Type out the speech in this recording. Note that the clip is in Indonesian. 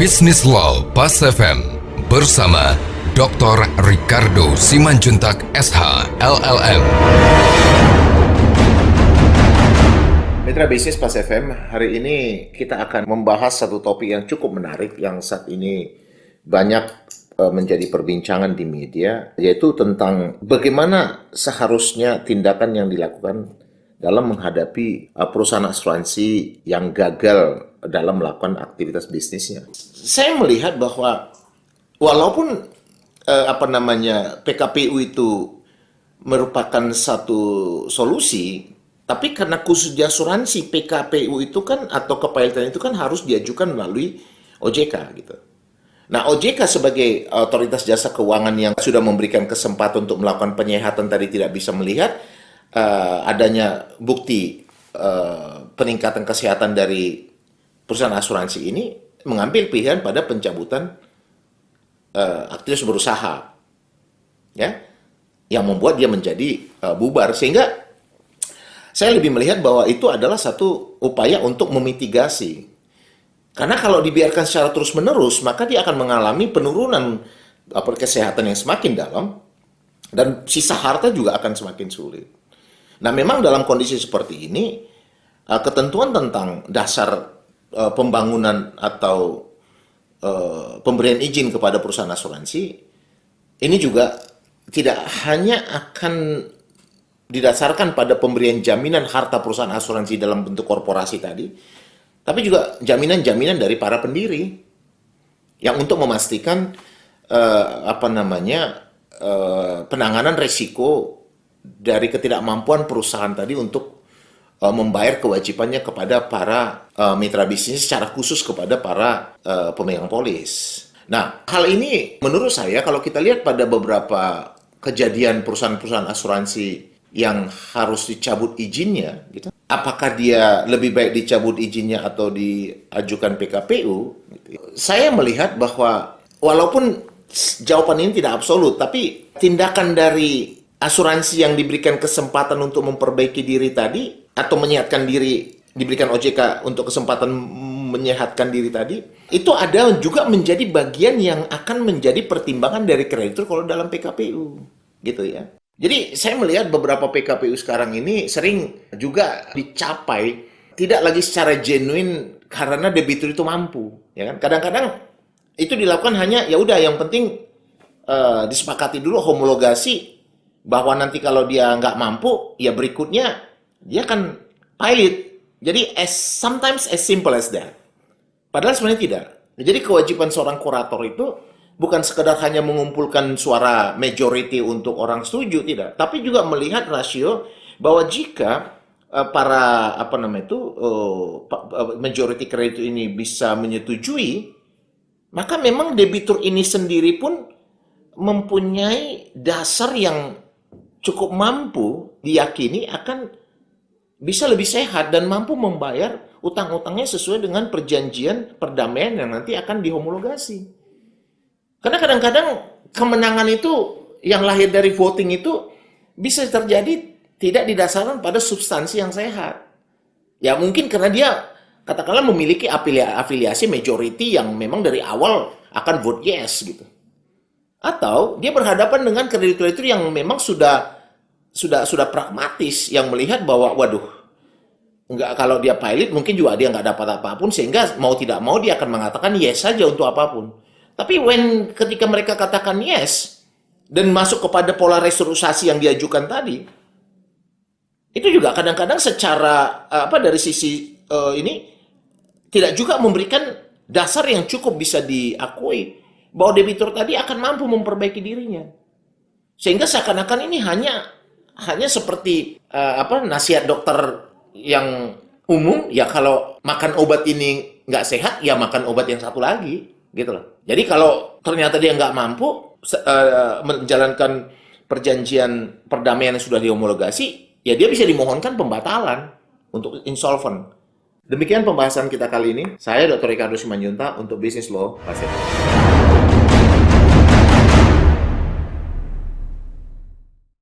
Bisnis Law Pas FM bersama Dr. Ricardo Simanjuntak SH LLM. Mitra Bisnis Pas FM, hari ini kita akan membahas satu topik yang cukup menarik yang saat ini banyak menjadi perbincangan di media, yaitu tentang bagaimana seharusnya tindakan yang dilakukan dalam menghadapi perusahaan asuransi yang gagal dalam melakukan aktivitas bisnisnya. Saya melihat bahwa walaupun PKPU itu merupakan satu solusi, tapi karena khusus di asuransi, PKPU itu kan atau kepailitan itu kan harus diajukan melalui OJK gitu. Nah, OJK sebagai otoritas jasa keuangan yang sudah memberikan kesempatan untuk melakukan penyehatan tadi tidak bisa melihat adanya bukti peningkatan kesehatan dari perusahaan asuransi ini, mengambil pilihan pada pencabutan aktivitas berusaha, ya, yang membuat dia menjadi bubar. Sehingga saya lebih melihat bahwa itu adalah satu upaya untuk memitigasi. Karena kalau dibiarkan secara terus-menerus, maka dia akan mengalami penurunan kesehatan yang semakin dalam, dan sisa harta juga akan semakin sulit. Nah, memang dalam kondisi seperti ini, ketentuan tentang dasar pembangunan atau pemberian izin kepada perusahaan asuransi ini juga tidak hanya akan didasarkan pada pemberian jaminan harta perusahaan asuransi dalam bentuk korporasi tadi, tapi juga jaminan-jaminan dari para pendiri yang untuk memastikan penanganan resiko dari ketidakmampuan perusahaan tadi untuk membayar kewajibannya kepada para mitra bisnis, secara khusus kepada para pemegang polis. Nah, hal ini menurut saya kalau kita lihat pada beberapa kejadian perusahaan-perusahaan asuransi yang harus dicabut izinnya, gitu, apakah dia lebih baik dicabut izinnya atau diajukan PKPU? Gitu. Saya melihat bahwa walaupun jawaban ini tidak absolut, tapi tindakan dari asuransi yang diberikan kesempatan untuk memperbaiki diri tadi, atau menyehatkan diri, diberikan OJK untuk kesempatan menyehatkan diri tadi, itu ada juga menjadi bagian yang akan menjadi pertimbangan dari kreditur kalau dalam PKPU, gitu ya. Jadi saya melihat beberapa PKPU sekarang ini sering juga dicapai tidak lagi secara genuine karena debitur itu mampu, ya kan? Kadang-kadang itu dilakukan hanya ya udah, yang penting disepakati dulu homologasi bahwa nanti kalau dia nggak mampu, ya berikutnya dia akan pilot. Jadi sometimes as simple as that. Padahal sebenarnya tidak. Jadi kewajiban seorang kurator itu bukan sekedar hanya mengumpulkan suara majority untuk orang setuju, tidak. Tapi juga melihat rasio bahwa jika para majority kreditur ini bisa menyetujui, maka memang debitur ini sendiri pun mempunyai dasar yang cukup mampu diyakini akan bisa lebih sehat dan mampu membayar utang-utangnya sesuai dengan perjanjian perdamaian yang nanti akan dihomologasi. Karena kadang-kadang kemenangan itu yang lahir dari voting itu bisa terjadi tidak didasarkan pada substansi yang sehat. Ya mungkin karena dia katakanlah memiliki afiliasi majority yang memang dari awal akan vote yes gitu. Atau dia berhadapan dengan kreditur-kreditur yang memang sudah pragmatis, yang melihat bahwa waduh, enggak, kalau dia pilot mungkin juga dia nggak dapat apapun, sehingga mau tidak mau dia akan mengatakan yes saja untuk apapun. Tapi ketika mereka katakan yes dan masuk kepada pola restrukturisasi yang diajukan tadi, itu juga kadang-kadang secara dari sisi ini tidak juga memberikan dasar yang cukup bisa diakui bahwa debitur tadi akan mampu memperbaiki dirinya. Sehingga seakan-akan ini hanya seperti nasihat dokter yang umum, ya kalau makan obat ini nggak sehat, ya makan obat yang satu lagi, gitu loh. Jadi kalau ternyata dia nggak mampu menjalankan perjanjian perdamaian yang sudah dihomologasi, ya dia bisa dimohonkan pembatalan untuk insolvent. Demikian pembahasan kita kali ini. Saya Dr. Ricardo Simanjuntak untuk Bisnis Law Pas FM.